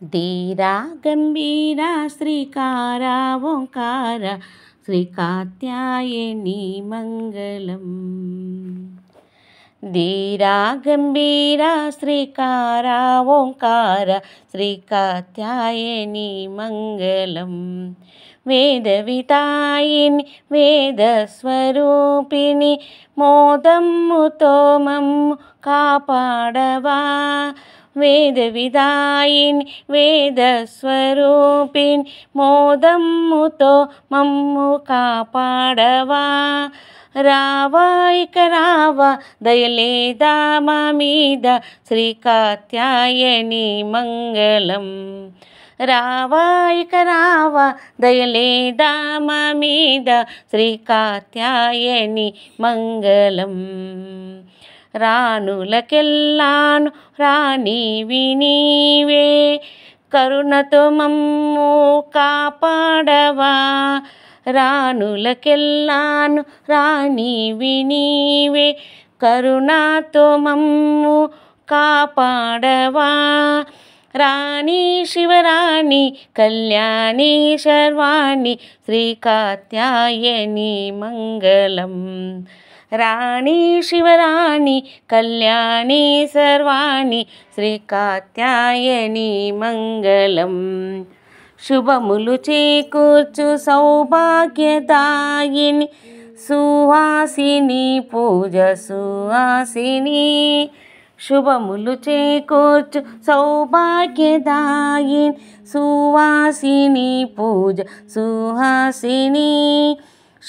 ధీరా గంభీర శ్రీకార ఓంకార శ్రీ కాత్యాయని మంగళం. ధీరా గంభీర శ్రీకార ఓంకార శ్రీ కాత్యాయని మంగళం. వేద వితాయిని వేద స్వరూపిణి మోదమ్ముతో మమ్ము కాపాడవా. వేద విదాయిని వేద స్వరూపిణి మోదమ్ముతో మమ్ము కాపాడవా. రావా ఇక రావా దయలేదా మా మీద శ్రీ కాత్యాయని మంగళం. రావా ఇక రావా దయలేదా మా మీద శ్రీ కాత్యాయని మంగళం. రాణులకెల్లాను రాణివి నీవే కరుణతో మమ్ము కాపాడవా. రాణులకెల్లాను రాణివి నీవే కరుణతో మమ్ము కాపాడవా. రాణి శివరాణి కళ్యాణి శర్వాణి శ్రీ కాత్యాయని మంగళం. రాణి శివరాణి కళ్యాణి సర్వాణి శ్రీ కాత్యాయని మంగళం. శుభములు చేకూర్చు సౌభాగ్యదాయిని సుహాసిని పూజ సుహాసిని. శుభములు చేకూర్చు సౌభాగ్యదాయిని సువాసిని పూజ సుహాసిని.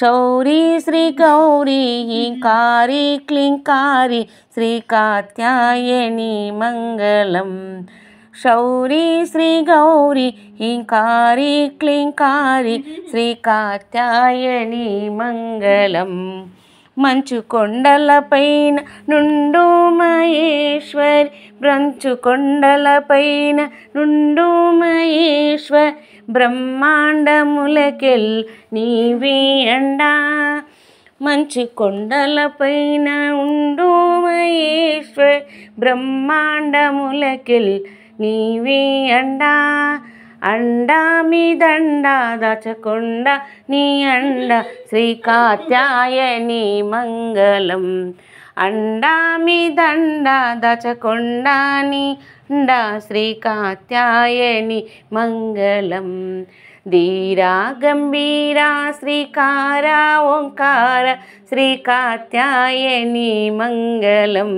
శౌరి శ్రీ గౌరీ హింకారి క్లింకారి శ్రీ కాత్యాయని మంగళం. శౌరి శ్రీ గౌరీ హింకారి క్లింకారి శ్రీ కాత్యాయని మంగళం. మంచు కొండలపైన నుండు మహేశ్వరి బ్రంచు కొండలపైన నుండు మహేశ్వరి బ్రహ్మాండములకెల్ నీవే అండా. మంచు కొండలపైన ఉండు మహేశ్వరి బ్రహ్మాండములకెల్ నీవే అండా. అండా మీ దండ దాచకొండ నీ అండ శ్రీ కాత్యాయని మంగళం. అండా మీ దండ దాచకొండ నీ అండ శ్రీ కాత్యాయని మంగళం. ధీరా గంభీర శ్రీకార ఓంకార శ్రీ కాత్యాయని మంగళం.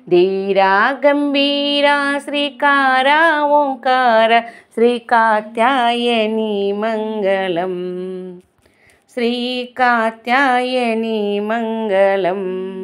ధీరా గంభీర శ్రీకార ఓంకార శ్రీ కాత్యాయని మంగళం. శ్రీ కాత్యాయని మంగళం.